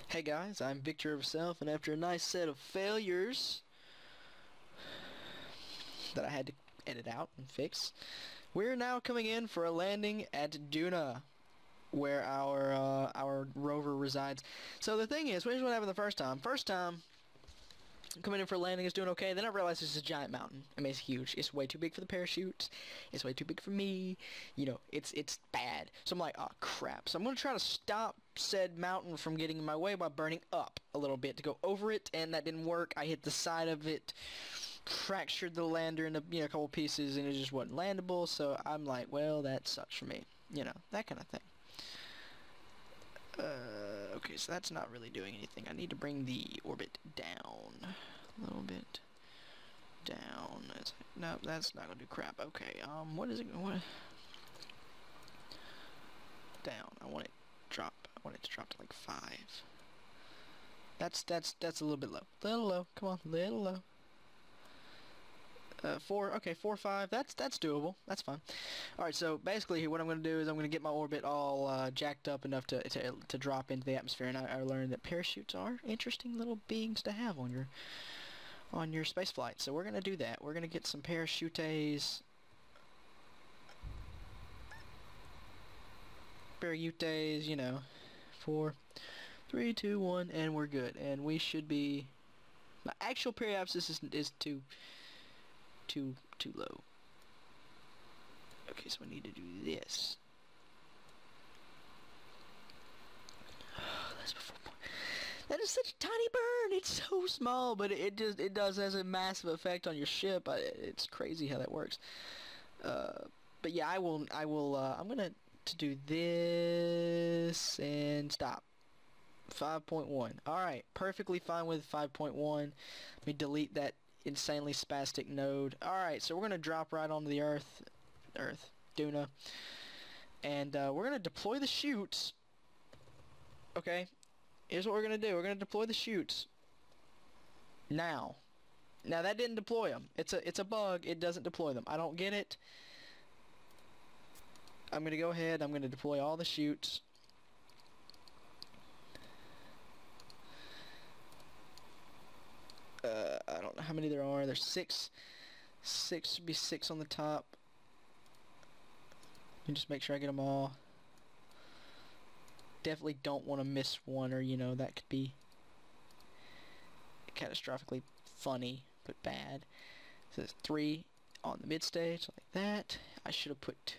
Hey guys, I'm Victoryoverself, and after a nice set of failures that I had to edit out and fix, we're now coming in for a landing at Duna, where our rover resides. So the thing is, here's what happened the first time. First time, coming in for a landing is doing okay. Then I realized this is a giant mountain. I mean, it's huge. It's way too big for the parachute. It's way too big for me. You know, it's bad. So I'm like, oh crap. So I'm gonna try to stop said mountain from getting in my way by burning up a little bit to go over it, and that didn't work. I hit the side of it, fractured the lander into a couple pieces, and it just wasn't landable. So I'm like, well, that sucks for me. You know, that kind of thing. Okay, so that's not really doing anything. I need to bring the orbit down a little bit. Down. No, that's not gonna do crap. Okay, what is it? What? Down. I want it drop. I want it to drop to like 5. That's a little bit low. Little low. Come on, little low. 4. Okay, 4, 5. That's doable. That's fine. All right. So basically, what I'm going to do is I'm going to get my orbit all jacked up enough to drop into the atmosphere, and I learned that parachutes are interesting little beings to have on your space flight. So we're going to do that. We're going to get some parachutes. You know. 4, 3, 2, 1, and we're good. And we should be. My actual periapsis is too low. Okay, so I need to do this. That's before. That is such a tiny burn. It's so small, but it does has a massive effect on your ship. It's crazy how that works. But yeah, I'm gonna do this and stop. 5.1. Alright, perfectly fine with 5.1. Let me delete that insanely spastic node. Alright, so we're going to drop right onto the Earth, Duna. And we're going to deploy the chutes. Okay, here's what we're going to do. We're going to deploy the chutes. Now that didn't deploy them. It's a bug. It doesn't deploy them. I don't get it. I'm going to go ahead. I'm going to deploy all the chutes. I don't know how many there are. There's 6. 6 should be 6 on the top. And just make sure I get them all. Definitely don't want to miss one, or that could be catastrophically funny but bad. So there's 3 on the mid stage like that. I should have put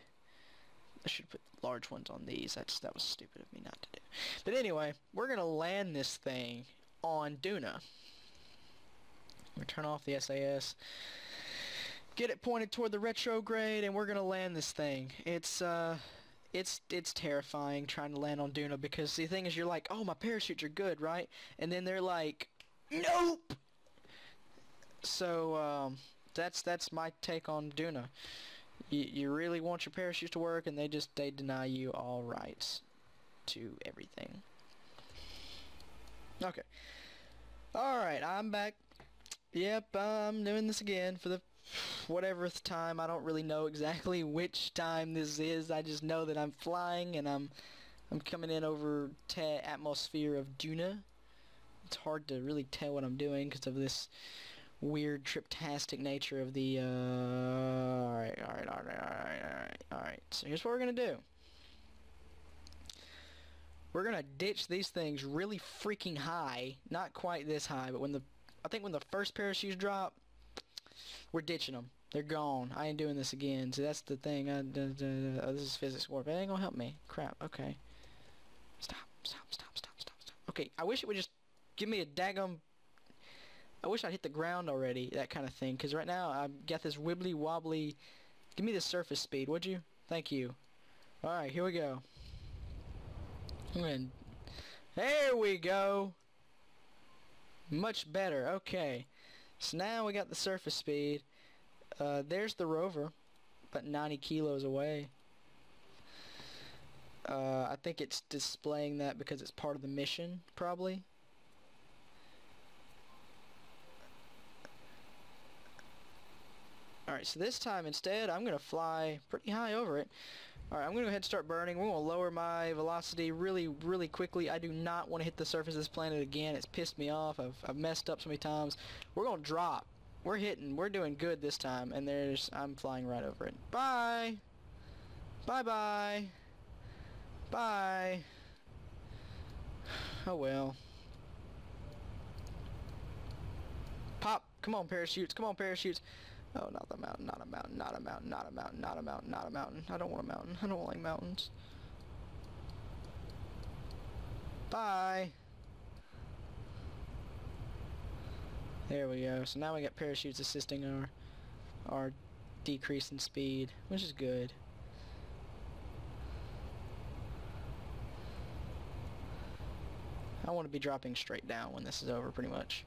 large ones on these. That was stupid of me not to do. But anyway, we're gonna land this thing on Duna. We're gonna turn off the SAS, get it pointed toward the retrograde, and we're gonna land this thing. It's terrifying trying to land on Duna, because the thing is, you're like, oh, my parachutes are good, right? And then they're like, nope. So that's my take on Duna. You really want your parachutes to work, and they deny you all rights to everything. Okay. Alright, I'm back. Yep, I'm doing this again for the whateverth time. I don't really know exactly which time this is. I just know that I'm flying, and I'm coming in over atmosphere of Duna. It's hard to really tell what I'm doing because of this weird triptastic nature of the alright. So here's what we're gonna do. We're gonna ditch these things really freaking high. Not quite this high, but I think when the first parachutes drop, we're ditching them. They're gone. I ain't doing this again. So that's the thing. Oh, this is physics warp. It ain't gonna help me. Crap. Okay. Stop. Okay, I wish it would just give me a daggum. I wish I'd hit the ground already, that kind of thing, because right now I've got this wibbly wobbly. Give me the surface speed, would you? Thank you. Alright, here we go. There we go. Much better. Okay. So now we got the surface speed. There's the rover, about 90 kilos away. I think it's displaying that because it's part of the mission, probably. Alright, so this time instead, I'm going to fly pretty high over it. Alright, I'm going to go ahead and start burning. We're going to lower my velocity really, really quickly. I do not want to hit the surface of this planet again. It's pissed me off. I've messed up so many times. We're going to drop. We're doing good this time, and I'm flying right over it. Bye! Bye-bye! Bye! Oh well. Pop! Come on, parachutes! Come on, parachutes! Oh, not the mountain, not a mountain, not a mountain, not a mountain, not a mountain, not a mountain. I don't want a mountain. I don't like mountains. Bye! There we go. So now we got parachutes assisting our decrease in speed, which is good. I want to be dropping straight down when this is over, pretty much.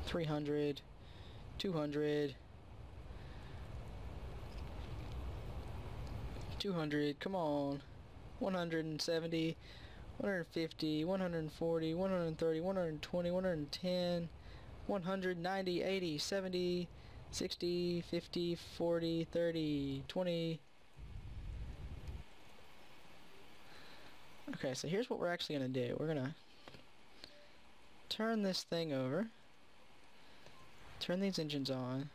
$300, $200, $200, come on, $170, $150, $140, $130, $120, $110, $190, $80, $70, $60, $50, $40, $30, $20. Okay, so here's what we're actually going to do. We're going to turn this thing over. Turn these engines on.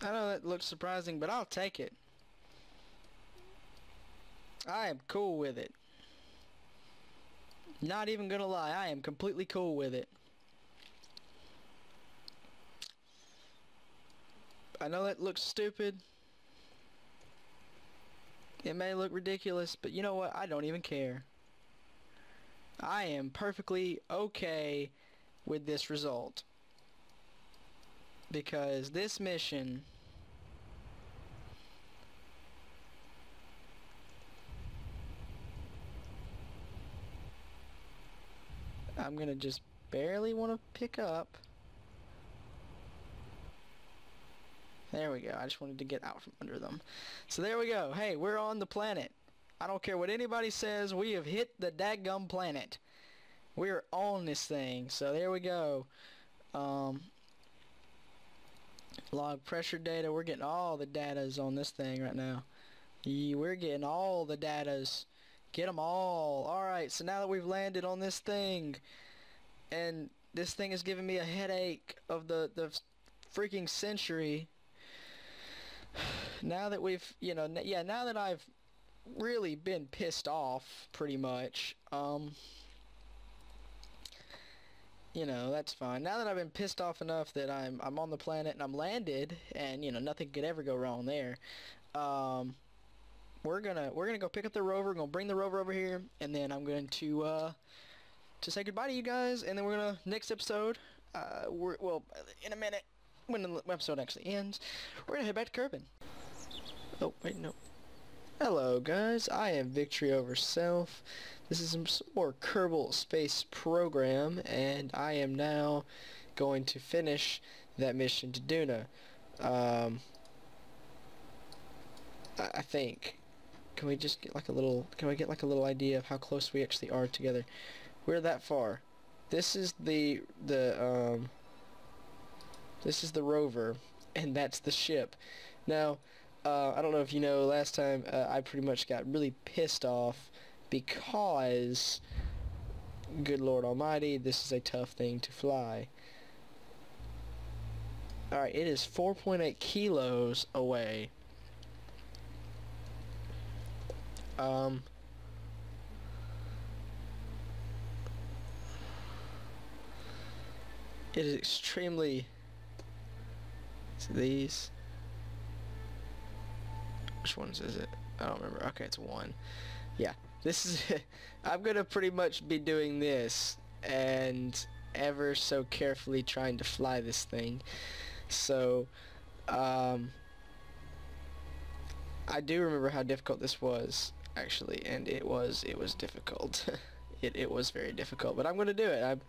I know that looks surprising, but I'll take it. I am cool with it. Not even gonna lie, I am completely cool with it. I know that looks stupid. It may look ridiculous, but you know what? I don't even care. I am perfectly okay with this result. Because this mission I'm gonna just barely want to pick up. There we go. I just wanted to get out from under them. So there we go. Hey, we're on the planet. I don't care what anybody says. We have hit the dadgum planet. We're on this thing. So there we go. Log pressure data. We're getting all the datas on this thing right now. We're getting all the datas. Get them all. Alright, so now that we've landed on this thing, and this thing is giving me a headache of the freaking century. Now that we've, now that I've really been pissed off, pretty much, that's fine. Now that I've been pissed off enough that I'm on the planet and I'm landed, and nothing could ever go wrong there. We're gonna go pick up the rover. We're gonna bring the rover over here, and then I'm going to say goodbye to you guys, and then we're gonna next episode. In a minute, when the episode actually ends, we're gonna head back to Kerbin. Oh wait, no. Hello guys, I am Victoryoverself. This is some more Kerbal Space Program, and I am now going to finish that mission to Duna. I think. Can we just get like a little, can we get like a little idea of how close we actually are together? We're that far. This is the rover, and that's the ship. Now, I don't know if you know, last time I pretty much got really pissed off because, good Lord Almighty, this is a tough thing to fly. Alright, it is 4.8 kilos away. It is extremely... It's these. Which ones is it? I don't remember. Okay, it's 1. Yeah, this is... I'm gonna pretty much be doing this and ever so carefully trying to fly this thing. So, I do remember how difficult this was, actually, and it was difficult. it was very difficult, but I'm gonna do it.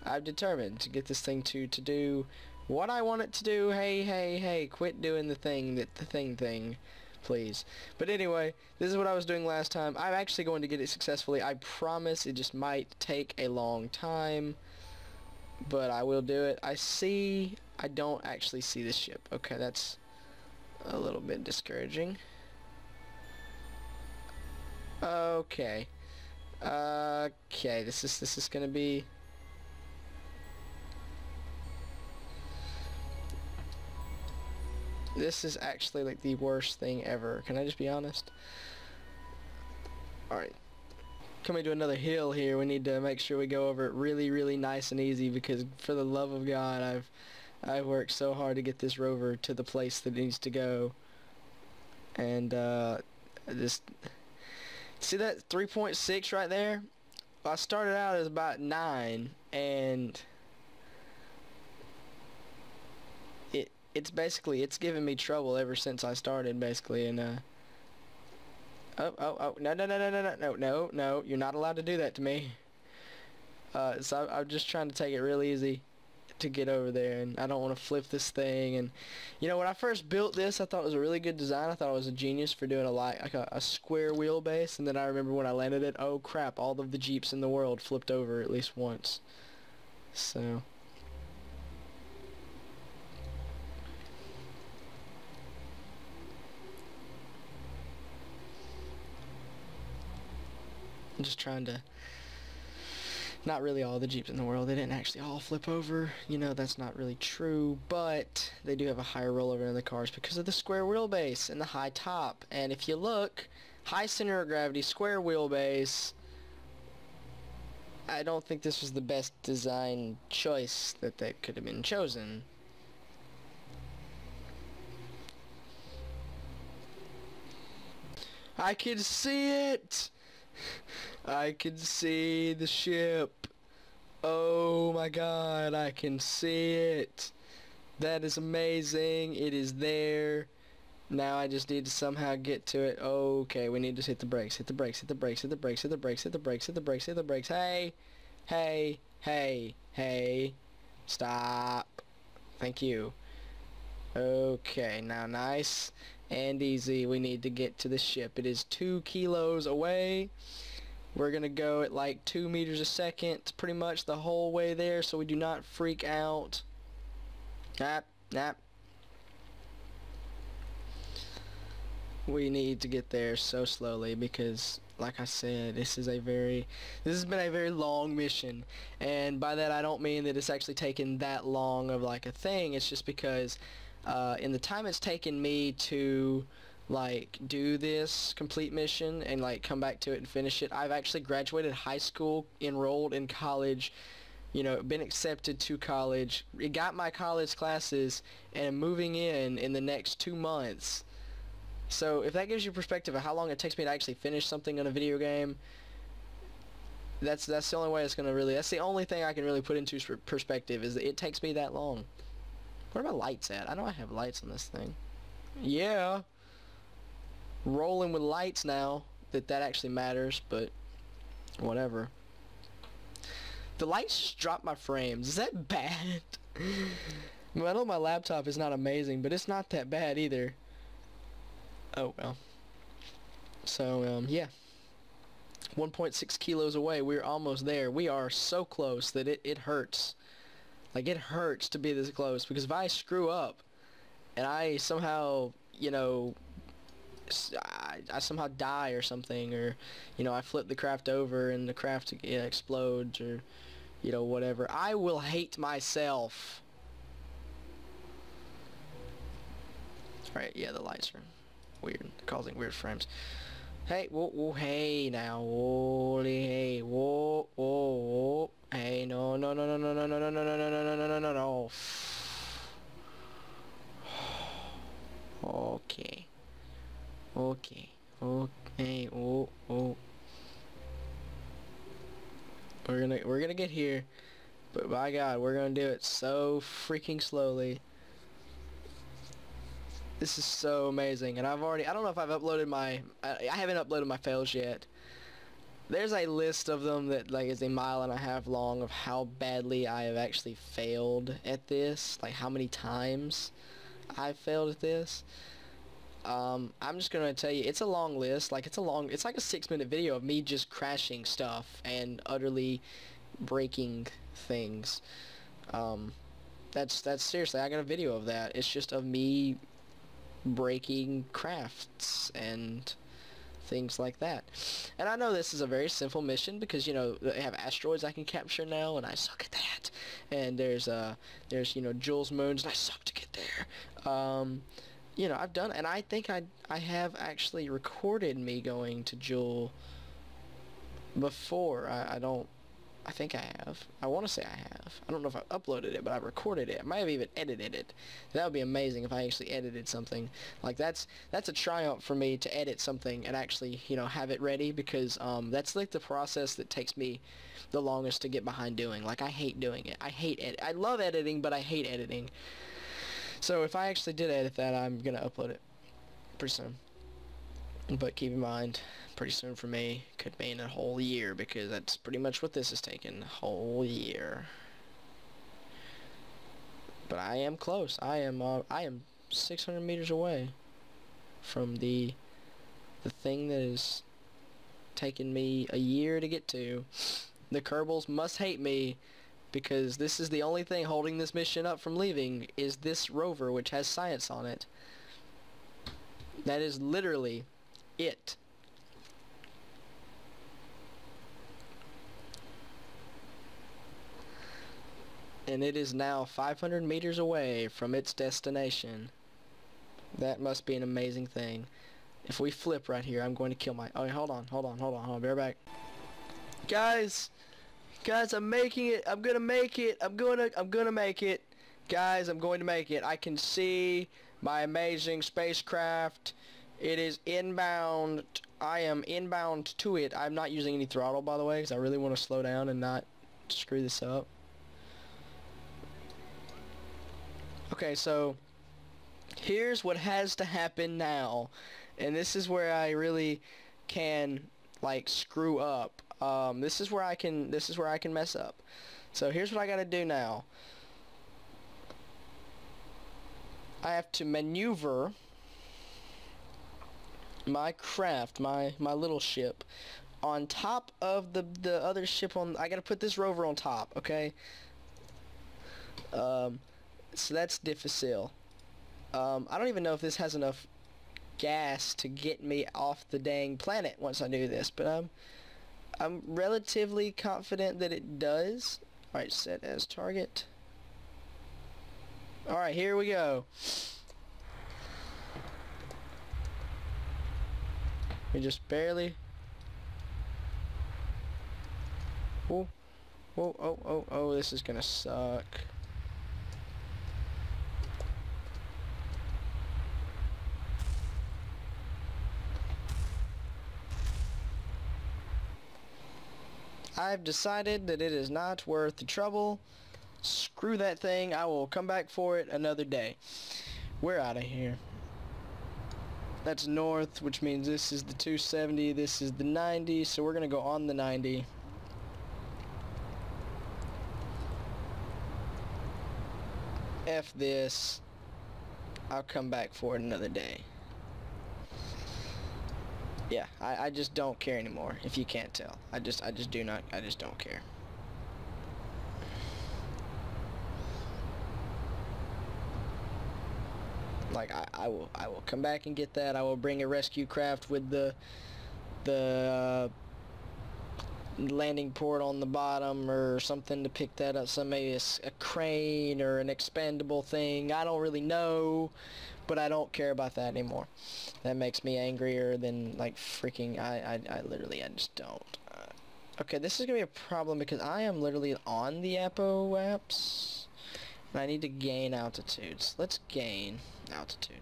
I'm determined to get this thing to do what I want it to do. Hey, quit doing the thing, please. But anyway, this is what I was doing last time. I'm actually going to get it successfully. I promise. It just might take a long time, but I will do it. I don't actually see the ship. Okay, that's a little bit discouraging. Okay. Okay, this is gonna be... This is actually like the worst thing ever. Can I just be honest? Alright. Coming to another hill here, we need to make sure we go over it really, really nice and easy, because for the love of God, I've worked so hard to get this rover to the place that it needs to go. And just see that 3.6 right there? Well, I started out as about 9, and it's given me trouble ever since I started, basically. And no, you're not allowed to do that to me. So I'm just trying to take it real easy to get over there, and I don't want to flip this thing. And you know, when I first built this, I thought it was a really good design. I thought it was a genius for doing like a square wheelbase. And then I remember when I landed it, oh crap, all of the Jeeps in the world flipped over at least once. So I'm just trying to... Not really all the Jeeps in the world. They didn't actually all flip over. You know, that's not really true. But they do have a higher rollover in the cars because of the square wheelbase and the high top. And if you look, high center of gravity, square wheelbase. I don't think this was the best design choice that could have been chosen. I can see it! I can see the ship. Oh my God, I can see it. That is amazing. It is there. Now I just need to somehow get to it. Okay, we need to hit the brakes. Hit the brakes, hit the brakes, hit the brakes, hit the brakes, hit the brakes, hit the brakes, hit the brakes. Hey. Stop. Thank you. Okay, now nice and easy. We need to get to the ship. It is 2 kilos away. We're gonna go at like 2 meters a second pretty much the whole way there, so we do not freak out. Nap. We need to get there so slowly because, like I said, this has been a very long mission. And by that I don't mean that it's actually taken that long of like a thing. It's just because in the time it's taken me to like do this complete mission and like come back to it and finish it, I've actually graduated high school, enrolled in college, you know, been accepted to college, got my college classes, and moving in the next 2 months. So if that gives you perspective of how long it takes me to actually finish something on a video game, that's the only way it's gonna really, that's the only thing I can really put into perspective, is that it takes me that long. Where are my lights at? I know I have lights on this thing. Yeah. Rolling with lights now that actually matters, but whatever. The lights just dropped my frames. Is that bad? I know my laptop is not amazing, but it's not that bad either. Oh well. So, yeah. 1.6 kilos away. We're almost there. We are so close that it hurts. Like, it hurts to be this close, because if I screw up and I somehow, you know, I somehow die or something, or, you know, I flip the craft over and the craft explodes, or, you know, whatever, I will hate myself. Alright, yeah, the lights are weird, causing weird frames. Hey, whoa, whoa, hey now, holy, hey, whoa, whoa, whoa, hey, no, no, no, no, no, no, no, no, no, no, no, no, no, no, no, no. Okay. Okay. Okay. Oh, oh. We're gonna get here, but by God, we're gonna do it so freaking slowly. This is so amazing, and I don't know if I've uploaded I haven't uploaded my fails yet. There's a list of them that, like, is 1.5 miles long of how badly I have actually failed at this, like how many times I've failed at this. I'm just gonna tell you, it's a long list. Like, it's like a 6-minute video of me just crashing stuff and utterly breaking things. That's seriously, I got a video of that. It's just of me breaking crafts and things like that. And I know this is a very simple mission because, you know, they have asteroids I can capture now, and I suck at that. And there's you know, Jules moons, and I suck to get there. You know, I've done, and I think I have actually recorded me going to Jewel before. I think I have. I want to say I have. I don't know if I uploaded it, but I recorded it. I might have even edited it. That would be amazing if I actually edited something. Like, that's a triumph for me to edit something and actually, you know, have it ready, because that's like the process that takes me the longest to get behind doing. Like, I hate doing it. I love editing, but I hate editing. So if I actually did edit that, I'm gonna upload it pretty soon. But keep in mind, pretty soon for me could mean a whole year, because that's pretty much what this has taken, a whole year. But I am close. I am 600 meters away from the thing that has taken me a year to get to. The Kerbals must hate me, because this is the only thing holding this mission up from leaving, is this rover, which has science on it. That is literally it. And it is now 500 meters away from its destination. That must be an amazing thing. If we flip right here, I'm going to kill my... Oh, hold on. Be right back. Guys, I'm making it. I'm gonna make it. I'm gonna make it. Guys, I'm going to make it. I can see my amazing spacecraft. It is inbound. I am inbound to it. I'm not using any throttle, by the way, because I really want to slow down and not screw this up. Okay, so here's what has to happen now, and this is where I really can, like, screw up. This is where I can mess up. So here's what I gotta do now. I have to maneuver my craft, my little ship, on top of the other ship on. I gotta put this rover on top, okay? So that's difficile. I don't even know if this has enough gas to get me off the dang planet once I do this, but I'm relatively confident that it does. Alright, set as target. Alright, here we go. We just barely... Oh, oh, this is gonna suck. I've decided that it is not worth the trouble. Screw that thing. I will come back for it another day. We're out of here. That's north, which means this is the 270, this is the 90, so we're going to go on the 90. F this. I'll come back for it another day. Yeah, I just don't care anymore, if you can't tell. I just don't care. Like, I will come back and get that. I will bring a rescue craft with the landing port on the bottom or something to pick that up. So maybe a crane or an expendable thing. I don't really know, but I don't care about that anymore. That makes me angrier than, like, freaking, I literally, I just don't. Okay, this is going to be a problem because I am literally on the Apo apps, and I need to gain altitudes. Let's gain altitude.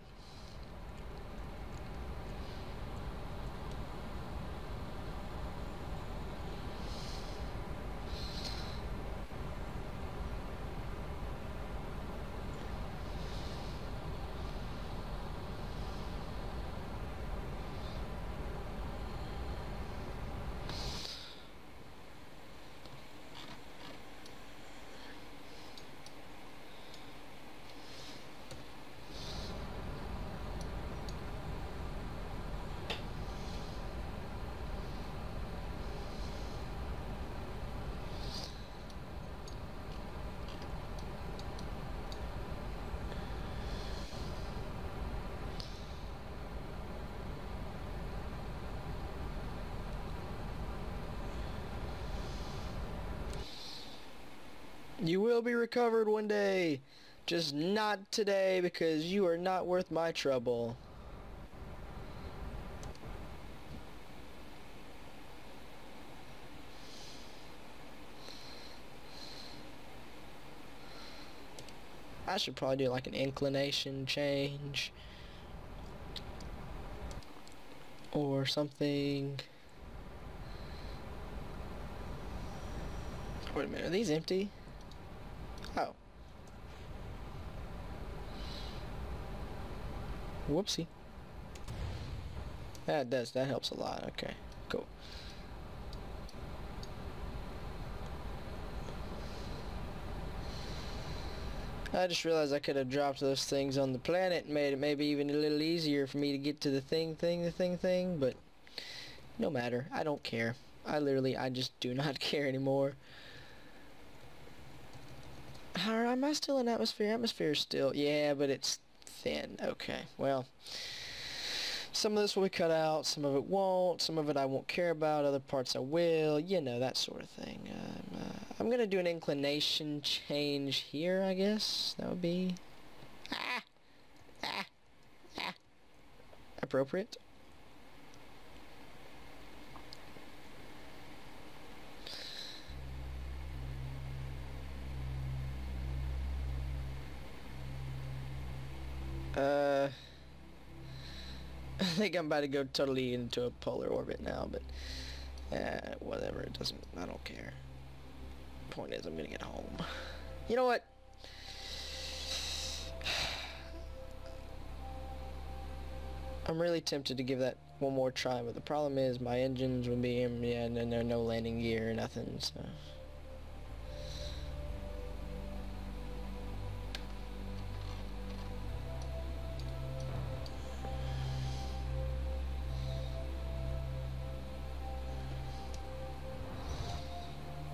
You will be recovered one day. Just not today because you are not worth my trouble. I should probably do like an inclination change or something. Wait a minute, are these empty? Oh. Whoopsie. That helps a lot. Okay, cool. I just realized I could have dropped those things on the planet and made it maybe even a little easier for me to get to the thing, but no matter. I don't care. I just do not care anymore. Am I still in atmosphere? Atmosphere is still, yeah, but it's thin. Okay, well, some of this will be cut out, some of it won't, some of it I won't care about, other parts I will, you know, that sort of thing. I'm gonna do an inclination change here, I guess. That would be appropriate. I think I'm about to go totally into a polar orbit now, but whatever, it doesn't, I don't care. Point is, I'm gonna get home. You know what? I'm really tempted to give that one more try, but the problem is my engines will be in, yeah, and then there's no landing gear or nothing, so.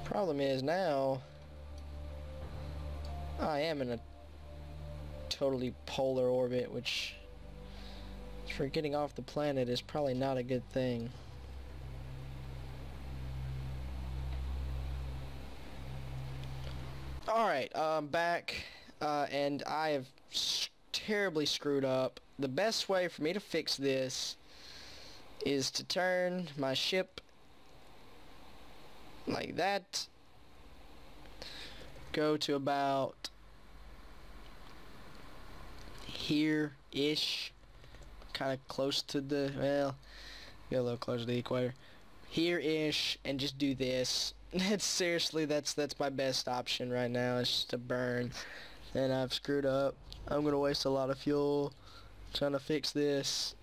Problem is now I am in a totally polar orbit, which for getting off the planet is probably not a good thing. Alright, I'm back, and I have terribly screwed up. The best way for me to fix this is to turn my ship like that, go to about here-ish, kind of close to the, well, get a little closer to the equator, here-ish, and just do this. That's seriously, that's my best option right now. It's just a burn, and I've screwed up. I'm gonna waste a lot of fuel trying to fix this.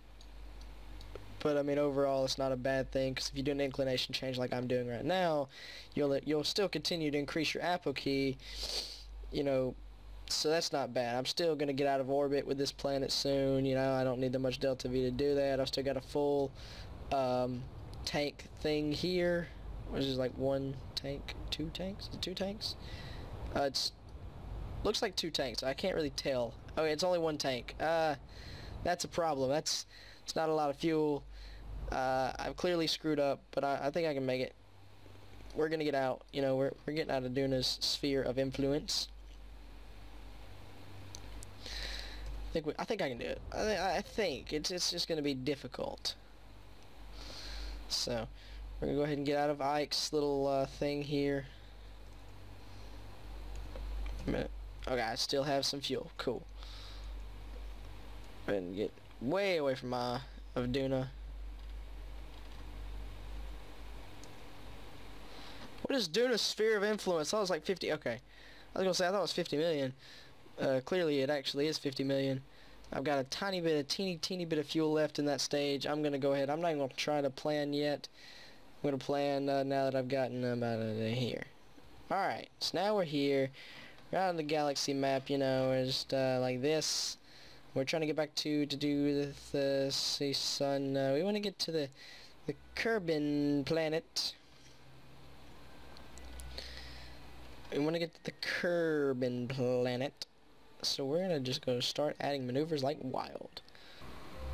But I mean, overall, it's not a bad thing, because if you do an inclination change like I'm doing right now, you'll still continue to increase your Apo key, you know, so that's not bad. I'm still going to get out of orbit with this planet soon, you know, I don't need that much delta V to do that. I've still got a full tank thing here, which is like one tank, two tanks, two tanks. It's looks like two tanks. I can't really tell. Okay, it's only one tank. That's a problem. It's not a lot of fuel. I've clearly screwed up, but I think I can make it. We're gonna get out. You know, we're getting out of Duna's sphere of influence. I think I can do it. I think it's just gonna be difficult. So we're gonna go ahead and get out of Ike's little thing here. A minute. Okay, I still have some fuel. Cool. Go ahead and get way away from Duna. What is Duna's sphere of influence? I thought it was like 50. Okay, I was gonna say I thought it was 50 million. Clearly it actually is 50 million. I've got a teeny bit of fuel left in that stage. I'm gonna go ahead. I'm not even gonna try to plan yet. I'm gonna plan now that I've gotten about here. Alright, so now we're here. We're out on the galaxy map, you know, just like this. We're trying to get back to do the sun. We want to get to the Kerbin planet. We want to get to the Kerbin planet. So we're gonna just go start adding maneuvers like wild.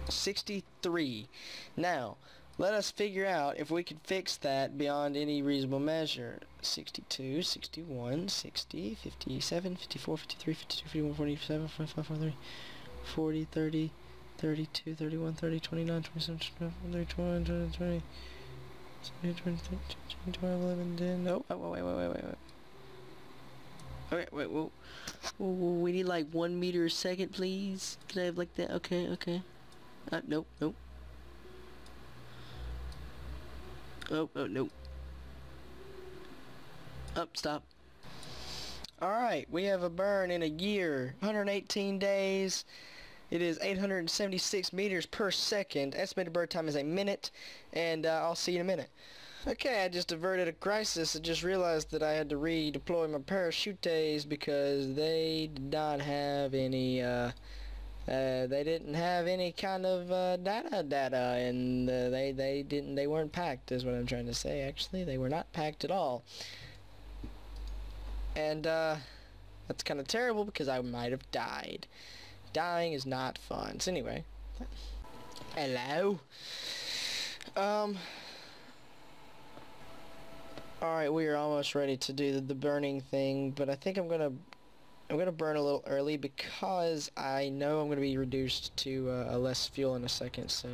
63. Now, let us figure out if we can fix that beyond any reasonable measure. 62, 61, 60, 57, 54, 53, 52, 51, 47, 45, 43, 40, 30, 32, 31, 30, 29, 27, 30, 21, 20, 20, 20, 12, 11, 10. No, wait. Okay, wait, whoa. We need like 1 meter a second, please. Can I have like that? Okay. Nope. Oh, nope. Stop. Alright, we have a burn in a year. 118 days. It is 876 meters per second. Estimated burn time is a minute. And I'll see you in a minute. Okay, I just averted a crisis. I just realized that I had to redeploy my parachutes because they did not have any, they didn't have any kind of data, and they weren't packed, is what I'm trying to say. Actually, they were not packed at all. And that's kind of terrible because I might have died. Dying is not fun. So anyway, hello. Alright, we are almost ready to do the burning thing, but I think I'm gonna burn a little early because I know I'm gonna be reduced to less fuel in a second. So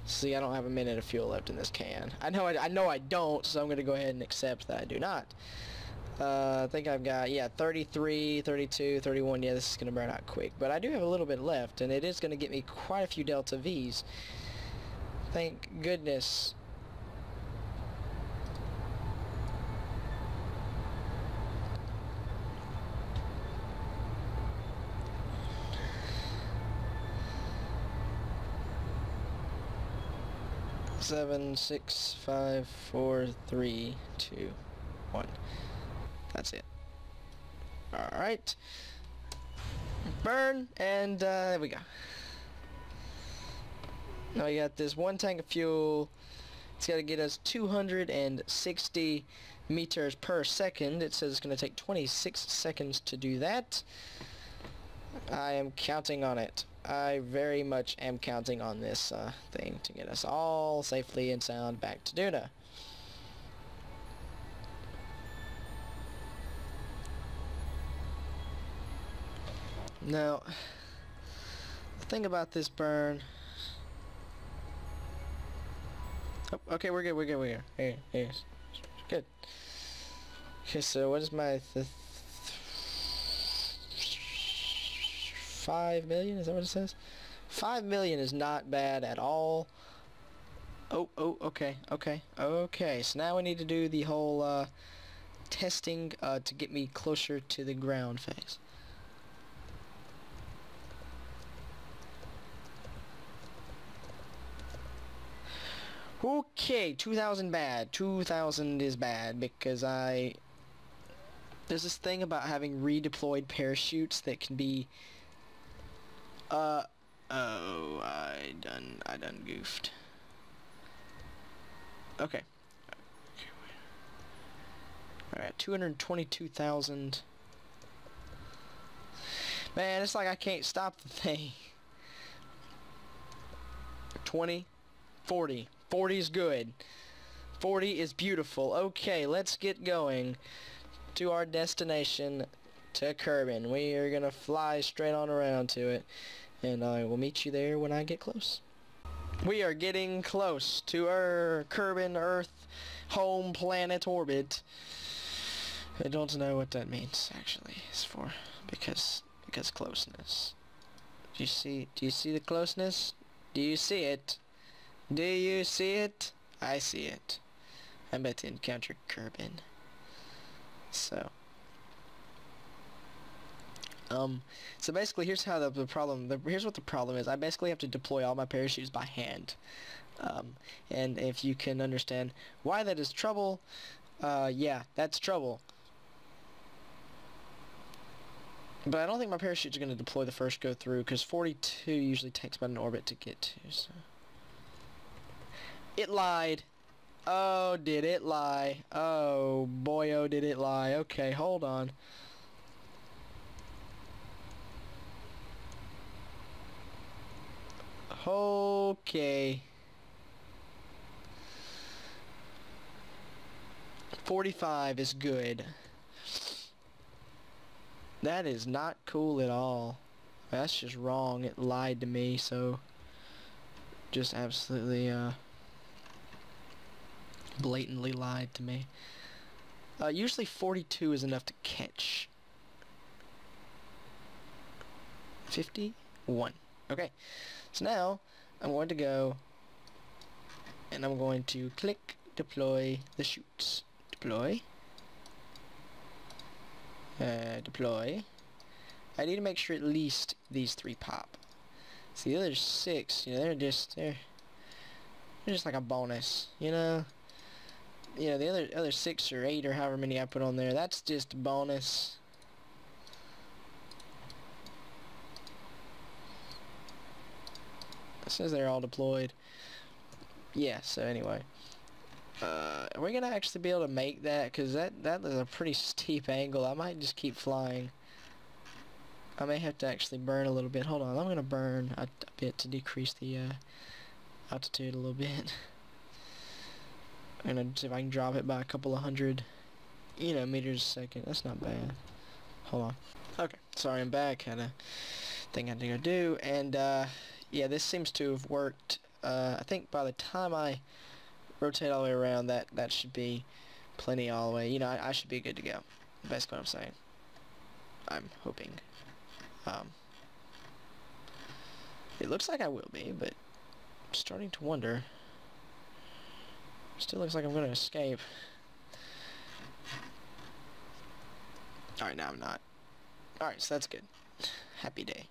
see, I don't have a minute of fuel left in this can. I know I don't, so I'm gonna go ahead and accept that I do not. I think I've got 33, 32, 31. Yeah, this is gonna burn out quick, but I do have a little bit left, and it is gonna get me quite a few Delta V's. Thank goodness. Seven, 6, 5, 4, 3, 2, 1. That's it. Alright. Burn, and there we go. Now we got this one tank of fuel. It's got to get us 260 meters per second. It says it's going to take 26 seconds to do that. I am counting on it. I very much am counting on this thing to get us all safely and sound back to Duna. Now, the thing about this burn... Oh, okay, we're good. Here. Good. Okay, so what is my... 5 million? Is that what it says? 5 million is not bad at all. Okay. So now we need to do the whole testing to get me closer to the ground phase. Okay, 2,000 bad. 2,000 is bad because there's this thing about having redeployed parachutes that can be I done goofed. Okay. Alright, 222,000. Man, it's like I can't stop the thing. 20, 40. 40 is good. 40 is beautiful. Okay, let's get going to our destination, to Kerbin. We are gonna fly straight on around to it, and I will meet you there when I get close. We are getting close to our Kerbin Earth home planet orbit. I don't know what that means actually. It's for because closeness. Do you see the closeness? Do you see it? Do you see it? I see it. I'm about to encounter Kerbin. So basically here's how here's what the problem is. I basically have to deploy all my parachutes by hand. And if you can understand why that is trouble, yeah, that's trouble. But I don't think my parachute's going to deploy the first go through, because 42 usually takes about an orbit to get to, so. It lied. Oh, did it lie? Oh, boy, oh, did it lie. Okay, hold on. Okay. 45 is good. That is not cool at all. That's just wrong. It lied to me, so just absolutely blatantly lied to me. Usually 42 is enough to catch. 51. Okay. So now I'm going to go and I'm going to click deploy the chutes. Deploy. Deploy. I need to make sure at least these 3 pop. See, the other 6, you know, they're just like a bonus, you know. You know, the other 6 or 8 or however many I put on there, that's just a bonus. It says they're all deployed. Yeah, so anyway. Are we gonna actually be able to make that? Because that is a pretty steep angle. I might just keep flying. I may have to actually burn a little bit. Hold on, I'm gonna burn a bit to decrease the altitude a little bit. I'm gonna see if I can drop it by a couple of hundred, you know, meters a second. That's not bad. Hold on. Okay, sorry, I'm back. Had a thing I had to go do, and yeah, this seems to have worked. I think by the time I rotate all the way around, that should be plenty all the way. You know, I should be good to go. Basically what I'm saying. I'm hoping. It looks like I will be, but I'm starting to wonder. Still looks like I'm going to escape. Alright, now I'm not. Alright, so that's good. Happy day.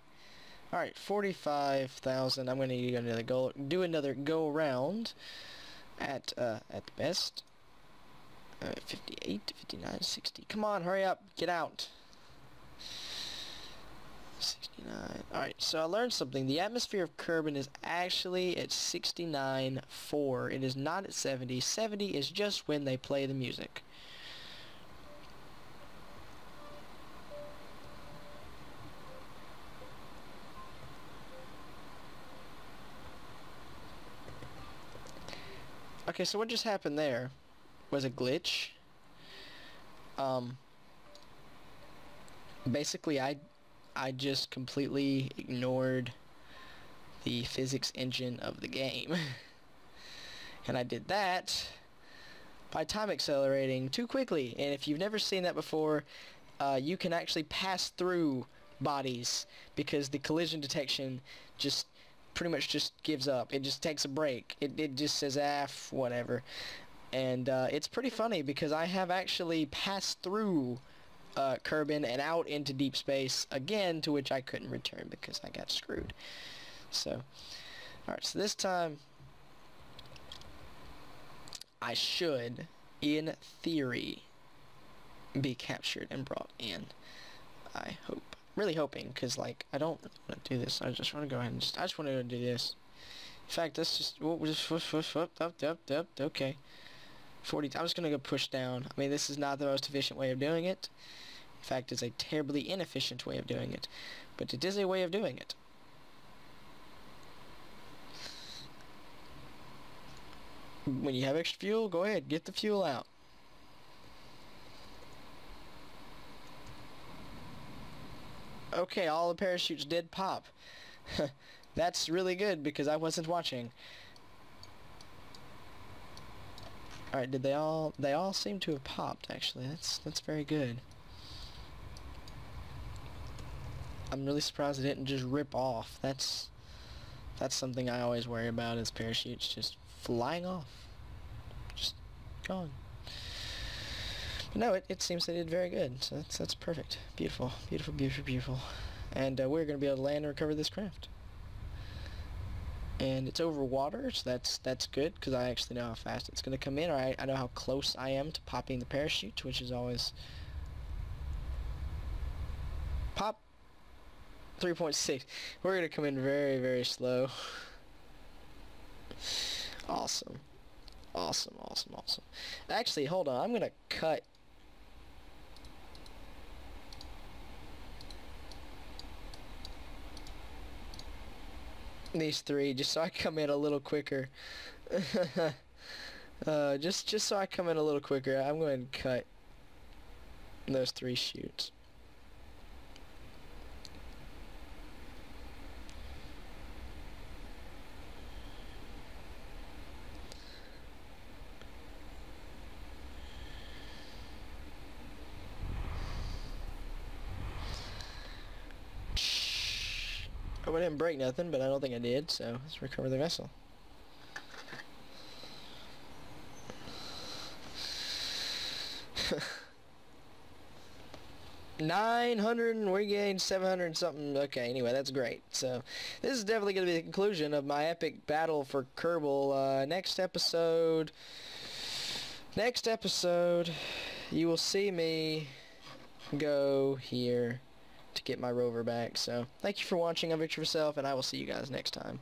Alright, 45,000. I'm going to do another go around at the best. 58, 59, 60. Come on, hurry up. Get out. 69. Alright, so I learned something. The atmosphere of Kerbin is actually at 69.4. It is not at 70. 70 is just when they play the music. Okay, so what just happened there was a glitch. Basically I just completely ignored the physics engine of the game. And I did that by time accelerating too quickly. And if you've never seen that before, you can actually pass through bodies because the collision detection just pretty much just gives up. It just takes a break. It just says, whatever. And it's pretty funny because I have actually passed through Kerbin and out into deep space again, to which I couldn't return because I got screwed. So, alright, so this time I should, in theory, be captured and brought in. I hope. Really hoping, because, like, I don't want to do this. I just want to go ahead and I just want to do this. In fact, let's just, okay. 40. I'm just gonna go push down. I mean, this is not the most efficient way of doing it. In fact, it's a terribly inefficient way of doing it. But it is a way of doing it. When you have extra fuel, go ahead, get the fuel out. Okay, all the parachutes did pop. That's really good because I wasn't watching. Alright, did they all seem to have popped actually. That's very good. I'm really surprised it didn't just rip off. That's something I always worry about is parachutes just flying off. Just gone. But no, it seems they did very good. So that's perfect. Beautiful, beautiful, beautiful, beautiful. And we're going to be able to land and recover this craft. And it's over water, so that's good, because I actually know how fast it's going to come in, or I know how close I am to popping the parachute, which is always... Pop! 3.6. We're going to come in very, very slow. Awesome. Awesome, awesome, awesome. Actually, hold on, I'm going to cut... these three just so I come in a little quicker. just so I come in a little quicker, I'm going to cut those 3 chutes. I didn't break nothing, but I don't think I did, so let's recover the vessel. $900 and we gained 700 something. Okay, anyway, that's great. So this is definitely going to be the conclusion of my epic battle for Kerbal. Next episode, you will see me go here to get my rover back. So thank you for watching. I'm Victoryoverself, and I will see you guys next time.